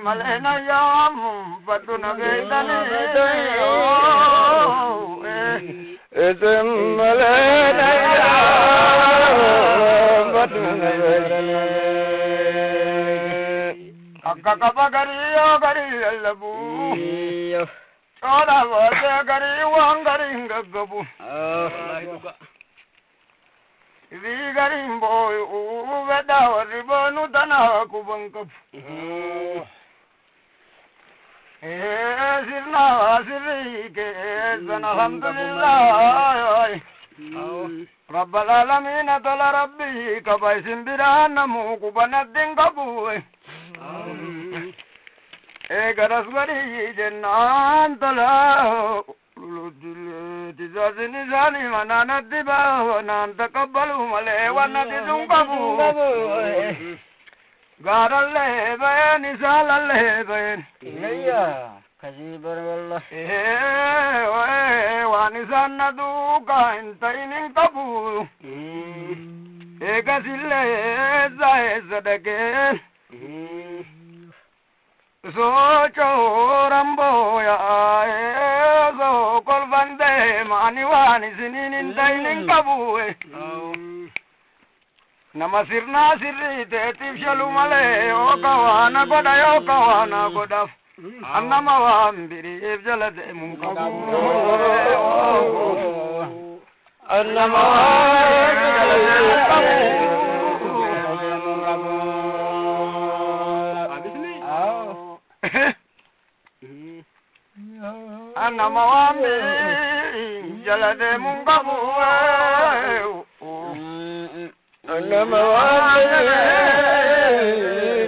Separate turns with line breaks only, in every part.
Malena yam patuna vedani malena yam patuna vedani akka kabagari gari allabu oda vase gari wangari ngagabu vi garim boy veda ribonu dana kubankap sirna sirri ke zana alhamdulillah rabbal alamin tala rabbi kabai simbirana mu kubanadin gabu garas gari jennan tala tizazini zani manana diba nan takabbalu male wanati dungabu garalle bayani salalle bayan
iya kasih barallah
wani sanadu kaintainin tabu gasille zae sadake socho rambo ya so kolvande mani wani sininin tainin tabu Namasirna sirri tetif shalumale o kawana goda annama wambiri jalade munkabu annama annama wambiri jalade munkabu Nama wale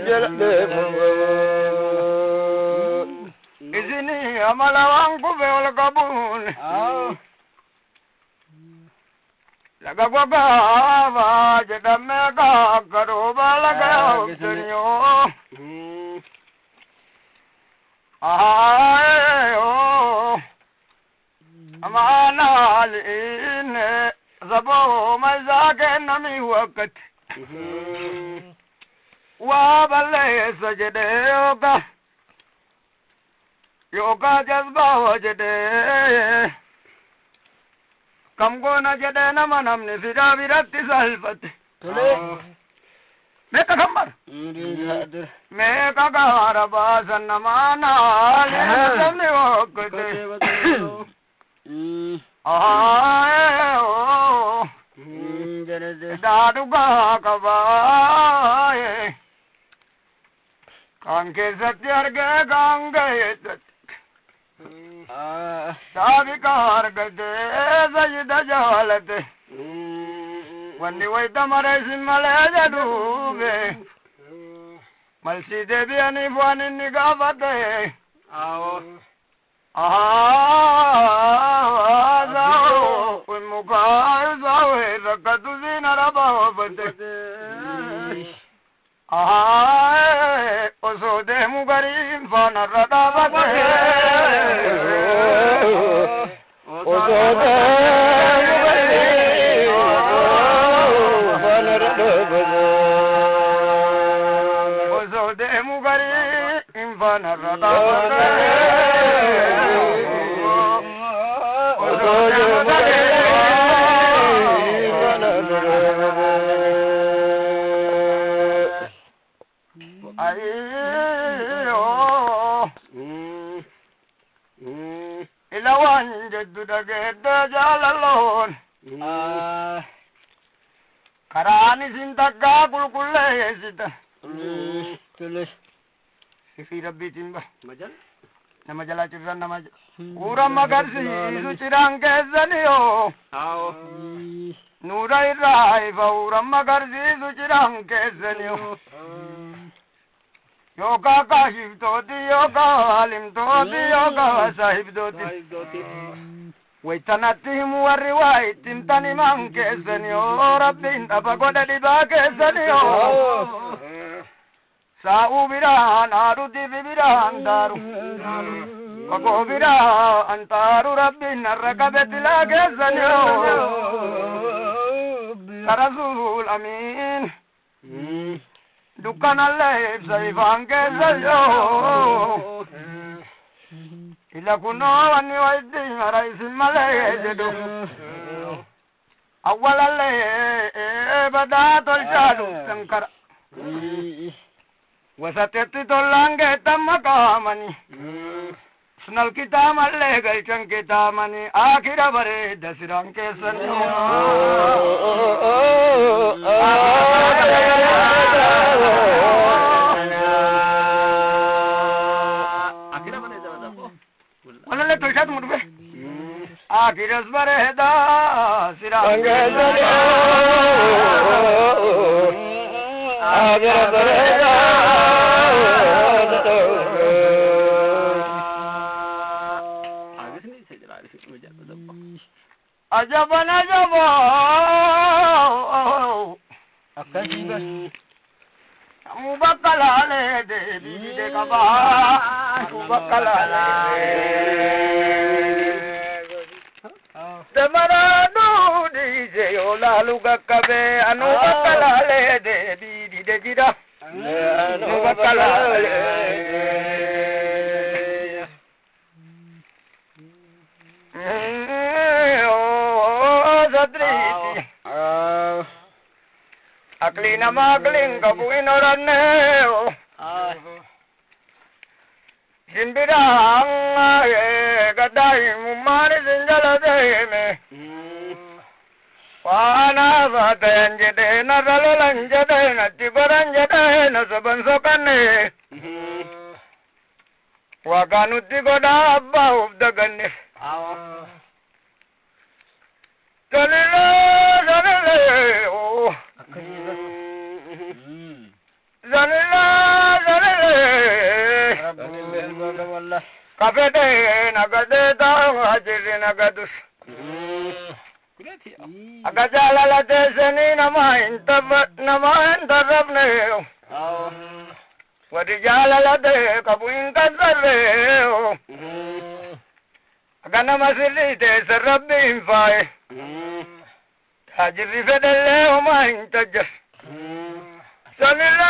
jalde izini amala wangu beol kabun laga goga va jadame ka karo balaga dunyo ayo amana line Zabo mazake nami wakat Wabale sajede yoga jazba wajede Kamgo na jede namanam ne fida viratti salfat Meka kambar Meka gara basan namana Lemni wakate Daduga kabaye Kanke satyarge gange Savikar gade sajida jalate Wandi waita mare simale jadube Malsi devi anifwani nigavate Zao Mukai zao rakatuzina raba bate Oso de mugari fana rada bate Oso de mugari fana rada bate Oso de mugari fana rada bate Ilawan jaddu dagedda jalalon Karani sintagga kulkulle sita
tulis
Sifi rabbi timba
majal
nama jala cirran nama Uram magarsi isu cirang kezaniyo Nura irrai fa uram magarsi isu cirang kezaniyo Yoga kashif toti, yoga alim toti, yoga sahib toti. Waitanati muarri waitin tani man kesani o rabbin apagoda diba kesani o. Sa'u biran aru divi biran daru. Pago biran antaru rabbin arrakabetila kesani o. Karasul amin. دكان الله سيفان كسجو إلا كنا واني ويدي رئيس الملايجدو أول الله بدأت الجادو سنكر وستتي تولانجي تم كامني سنال كتام الله غيشن كتامني آخر بريد سران كسنو ولا لا تشهد مربح آخر أصبر هدا سران كسنو آخر أصبر هدا عجبا عجبا مبكل عليه دي كبا مبكل عليه دمرانو دي سيولا لوكاكبي انو بكل عليه دي جيدا مبكل عليه Aklina magling kabuin oraneo Simbirang gadai mumari sinjala deme Wana vatayan jede na ralolan jede na tibaran jede na saban sokane Wakanuti koda abba ubdagane Jalile jalile oh Jalila Jalila Kafede nagade dao hajiri nagadus Agajala la deseni nama intarab neo Wadijala la de kabu inkazareo Agana masili de sarabbi infae Hajiri fedele oma intajas Salila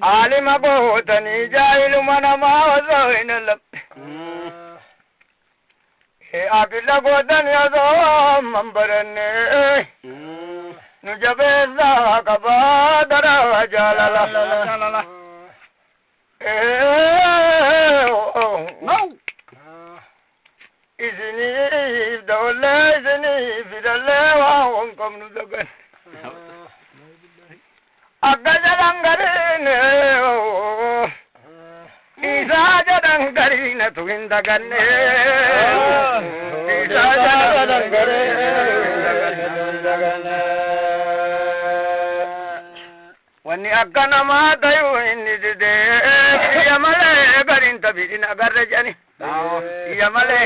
Alima botani jailu manama wazainalab He akila godani azo mambarane Nujabeza kabadara jalala No Isini dole isini fidale wa onkom nudagan Agajalangarine Isa jalangarine tuindagane Isa jalangarine Wani akkana matayu inni dide Yamale garin tabirin agarrajani Yamale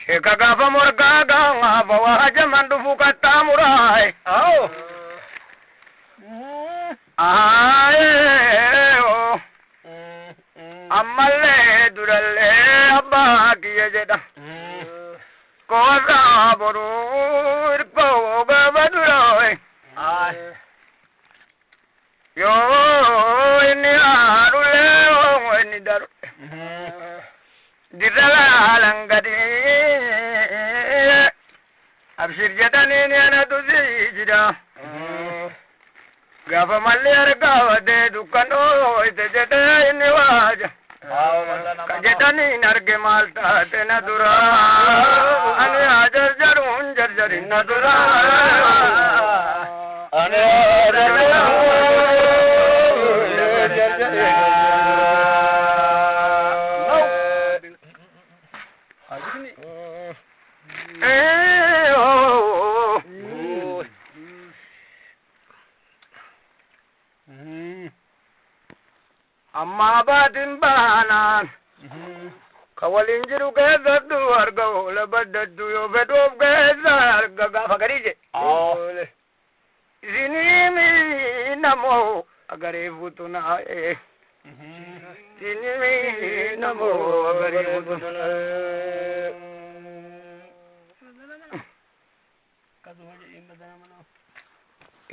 Sheka gafa morga gafa waja mandufu katamurai Amale duralle abba kiya jeda Kosa borur ko babadurai Yo ini arule ini daru Dirala langadi Abshir jadani ni ana tuzi jida Gafa maliyar gawa de dukano ite jada ini waja Kajetani narge malta tena dura Ani ajar jarun jarjarin nadura Ani ajar Amma batin banan kawalin jiru gezaddu arga ola badaddu yo bedof gezar gaga fagarije ole zinimi namo agare futuna zinimi namo agare futuna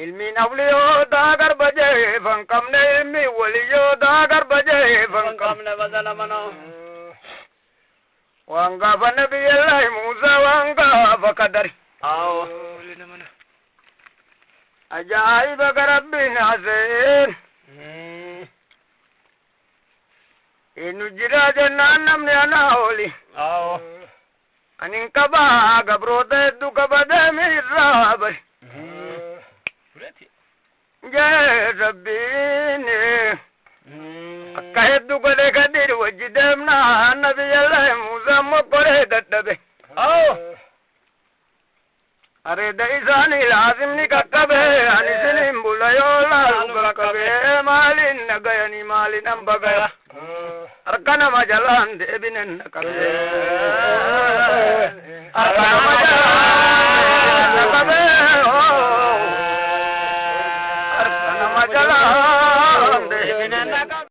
ilmiin awliyoota garba jeefan qabne ilmi waliyoota garba jeefan qabne badala manoo waan gaafa nabiyyallahi Muusaa waan gaafa kadari ajaa'iba garabbiin haseen inu jira jennaan namni anaa oli anin qabaa gabroota hedduu qabadee miirraa bari jee rabbiin akka hedduu godhe kadiri wajji deemnaa nabiyyallahi Muusaa mokkoree dadhabe areeda isaanii laasimni qaqqabe ani sinin bula yoo laalu qaqqabe maaliin nagayanii maaliin hambagaya harka nama jalaan deebinen naqabe harka nama jalaan naqabe harka nama jalaan deebinen naqabe